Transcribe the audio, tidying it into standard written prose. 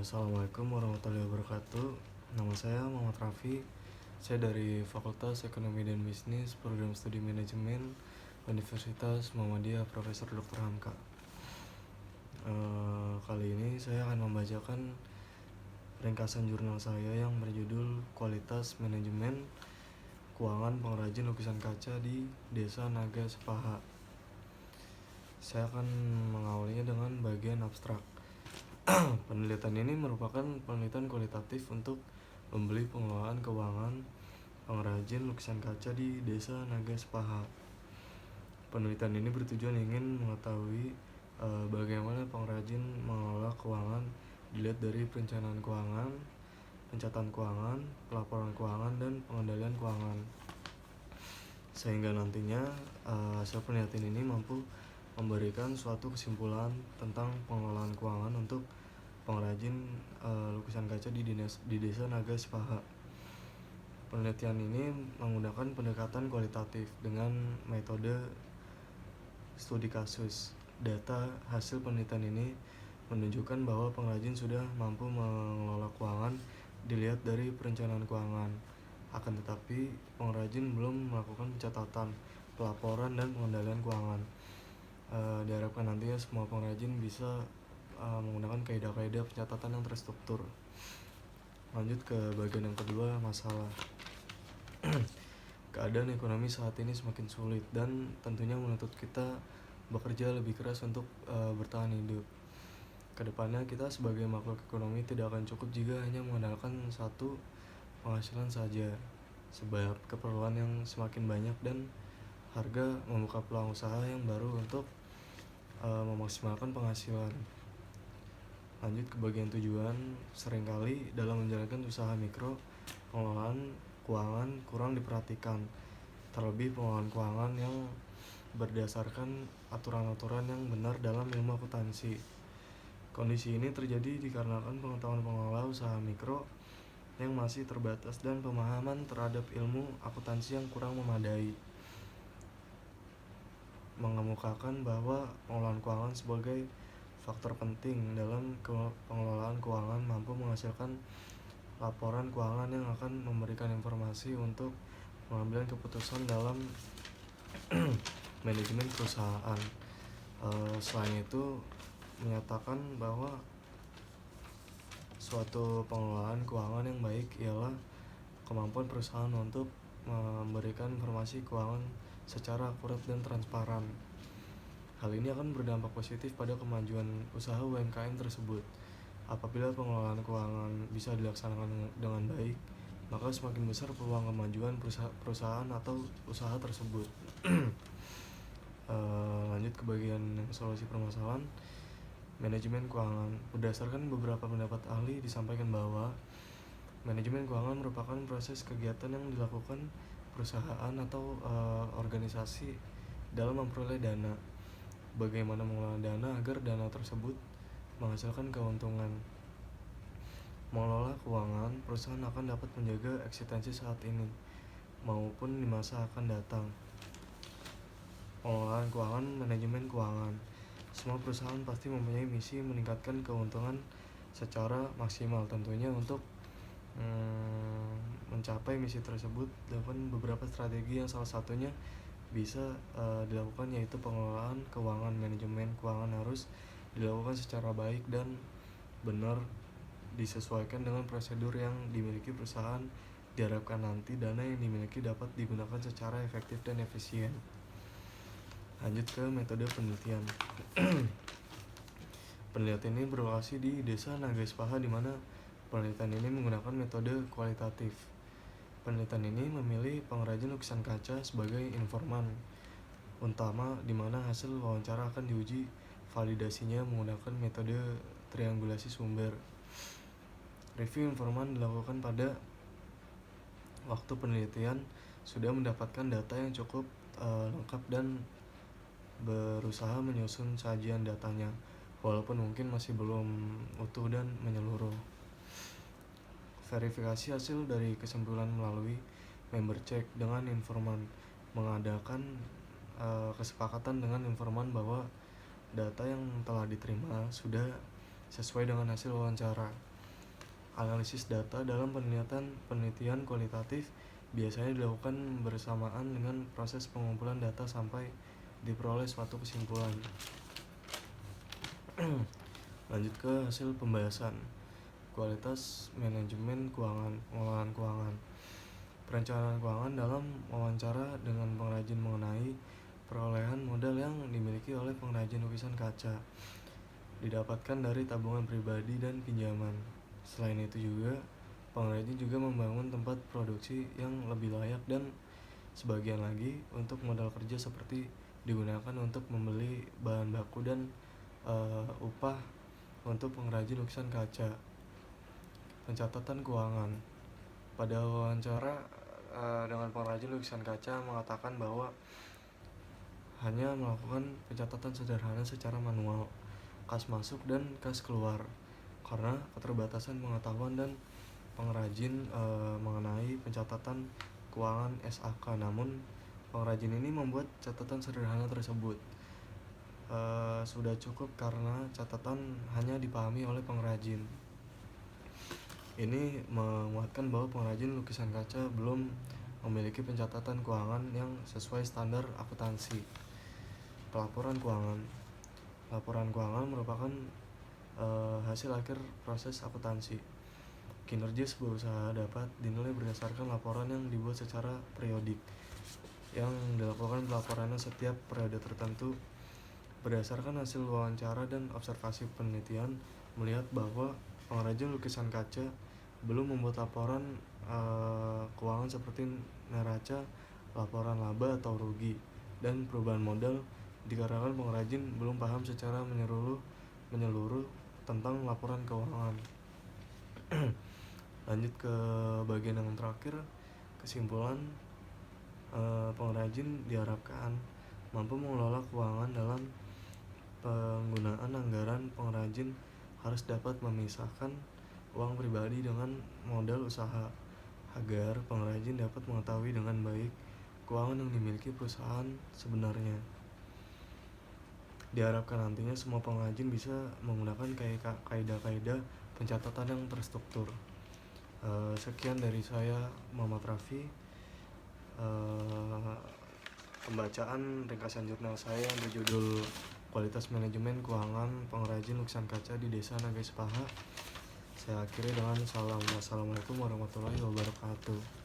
Assalamualaikum warahmatullahi wabarakatuh. Nama saya Muhammad Raffi. Saya dari Fakultas Ekonomi dan Bisnis, Program Studi Manajemen, Universitas Muhammadiyah Profesor Dr. Hamka. Kali ini saya akan membacakan ringkasan jurnal saya yang berjudul Kualitas Manajemen Keuangan Pengrajin Lukisan Kaca di Desa Naga Sepaha. Saya akan mengawalinya dengan bagian abstrak. Penelitian ini merupakan penelitian kualitatif untuk membeli pengelolaan keuangan pengrajin lukisan kaca di Desa Naga Sepaha. Penelitian ini bertujuan ingin mengetahui bagaimana pengrajin mengelola keuangan dilihat dari perencanaan keuangan, pencatatan keuangan, pelaporan keuangan, dan pengendalian keuangan. Sehingga nantinya hasil penelitian ini mampu memberikan suatu kesimpulan tentang pengelolaan keuangan untuk pengrajin lukisan kaca di Desa Naga Sepaha. Penelitian ini menggunakan pendekatan kualitatif dengan metode studi kasus. Data hasil penelitian ini menunjukkan bahwa pengrajin sudah mampu mengelola keuangan dilihat dari perencanaan keuangan. Akan tetapi, pengrajin belum melakukan pencatatan, pelaporan, dan pengendalian keuangan. Diharapkan nantinya semua pengrajin bisa menggunakan kaidah-kaidah pencatatan yang terstruktur. Lanjut ke bagian yang kedua, masalah. Keadaan ekonomi saat ini semakin sulit dan tentunya menuntut kita bekerja lebih keras untuk bertahan hidup. Kedepannya kita sebagai makhluk ekonomi tidak akan cukup jika hanya mengandalkan satu penghasilan saja, sebab keperluan yang semakin banyak dan harga membuka peluang usaha yang baru untuk memaksimalkan penghasilan. Lanjut ke bagian tujuan. Seringkali dalam menjalankan usaha mikro, pengelolaan keuangan kurang diperhatikan, terlebih pengelolaan keuangan yang berdasarkan aturan-aturan yang benar dalam ilmu akuntansi. Kondisi ini terjadi dikarenakan pengetahuan pengelola usaha mikro yang masih terbatas dan pemahaman terhadap ilmu akuntansi yang kurang memadai. Mengemukakan bahwa pengelolaan keuangan sebagai faktor penting dalam pengelolaan keuangan mampu menghasilkan laporan keuangan yang akan memberikan informasi untuk pengambilan keputusan dalam manajemen perusahaan. Selain itu, menyatakan bahwa suatu pengelolaan keuangan yang baik ialah kemampuan perusahaan untuk memberikan informasi keuangan secara akurat dan transparan. Hal ini akan berdampak positif pada kemajuan usaha UMKM tersebut. Apabila pengelolaan keuangan bisa dilaksanakan dengan baik, maka semakin besar peluang kemajuan perusahaan atau usaha tersebut. Lanjut ke bagian solusi permasalahan. Manajemen keuangan. Berdasarkan beberapa pendapat ahli disampaikan bahwa manajemen keuangan merupakan proses kegiatan yang dilakukan perusahaan atau organisasi dalam memperoleh dana. Bagaimana mengelola dana agar dana tersebut menghasilkan keuntungan. Mengelola keuangan, perusahaan akan dapat menjaga eksistensi saat ini maupun di masa akan datang. Pengelolaan keuangan, manajemen keuangan. Semua perusahaan pasti mempunyai misi meningkatkan keuntungan secara maksimal. Tentunya untuk mencapai misi tersebut dilakukan beberapa strategi yang salah satunya bisa dilakukan, yaitu pengelolaan keuangan. Manajemen keuangan harus dilakukan secara baik dan benar, disesuaikan dengan prosedur yang dimiliki perusahaan. Diharapkan nanti dana yang dimiliki dapat digunakan secara efektif dan efisien. Lanjut ke metode penelitian. Penelitian ini berlokasi di Desa Naga Sepaha, di mana penelitian ini menggunakan metode kualitatif. Penelitian ini memilih pengrajin lukisan kaca sebagai informan utama, di mana hasil wawancara akan diuji validasinya menggunakan metode triangulasi sumber. Review informan dilakukan pada waktu penelitian sudah mendapatkan data yang cukup lengkap dan berusaha menyusun sajian datanya, walaupun mungkin masih belum utuh dan menyeluruh. Verifikasi hasil dari kesimpulan melalui member check dengan informan. Mengadakan kesepakatan dengan informan bahwa data yang telah diterima sudah sesuai dengan hasil wawancara. Analisis data dalam penelitian kualitatif biasanya dilakukan bersamaan dengan proses pengumpulan data sampai diperoleh suatu kesimpulan. Lanjut ke hasil pembahasan. Kualitas manajemen keuangan, pengelolaan keuangan. Perencanaan keuangan dalam wawancara dengan pengrajin mengenai perolehan modal yang dimiliki oleh pengrajin lukisan kaca didapatkan dari tabungan pribadi dan pinjaman. Selain itu juga, pengrajin juga membangun tempat produksi yang lebih layak dan sebagian lagi untuk modal kerja seperti digunakan untuk membeli bahan baku dan upah untuk pengrajin lukisan kaca. Pencatatan keuangan. Pada wawancara dengan pengrajin lukisan kaca mengatakan bahwa hanya melakukan pencatatan sederhana secara manual, kas masuk dan kas keluar, karena keterbatasan pengetahuan dan pengrajin mengenai pencatatan keuangan SAK. Namun pengrajin ini membuat catatan sederhana tersebut sudah cukup karena catatan hanya dipahami oleh pengrajin. Ini menguatkan bahwa pengrajin lukisan kaca belum memiliki pencatatan keuangan yang sesuai standar akuntansi. Pelaporan keuangan. Laporan keuangan merupakan hasil akhir proses akuntansi. Kinerja sebuah usaha dapat dinilai berdasarkan laporan yang dibuat secara periodik, yang dilakukan pelaporannya setiap periode tertentu. Berdasarkan hasil wawancara dan observasi penelitian, melihat bahwa pengrajin lukisan kaca belum membuat laporan keuangan seperti neraca, laporan laba atau rugi, dan perubahan modal dikarenakan pengrajin belum paham secara menyeluruh tentang laporan keuangan. Lanjut ke bagian yang terakhir, kesimpulan. Pengrajin diharapkan mampu mengelola keuangan dalam penggunaan anggaran. Pengrajin harus dapat memisahkan uang pribadi dengan modal usaha agar pengrajin dapat mengetahui dengan baik keuangan yang dimiliki perusahaan sebenarnya. Diharapkan nantinya semua pengrajin bisa menggunakan kaidah-kaidah pencatatan yang terstruktur. Sekian dari saya, Muhammad Raffi. Pembacaan ringkasan jurnal saya yang berjudul Kualitas Manajemen Keuangan Pengrajin Lukisan Kaca di Desa Naga Sepaha. Saya akhiri dengan salam. Wassalamualaikum warahmatullahi wabarakatuh.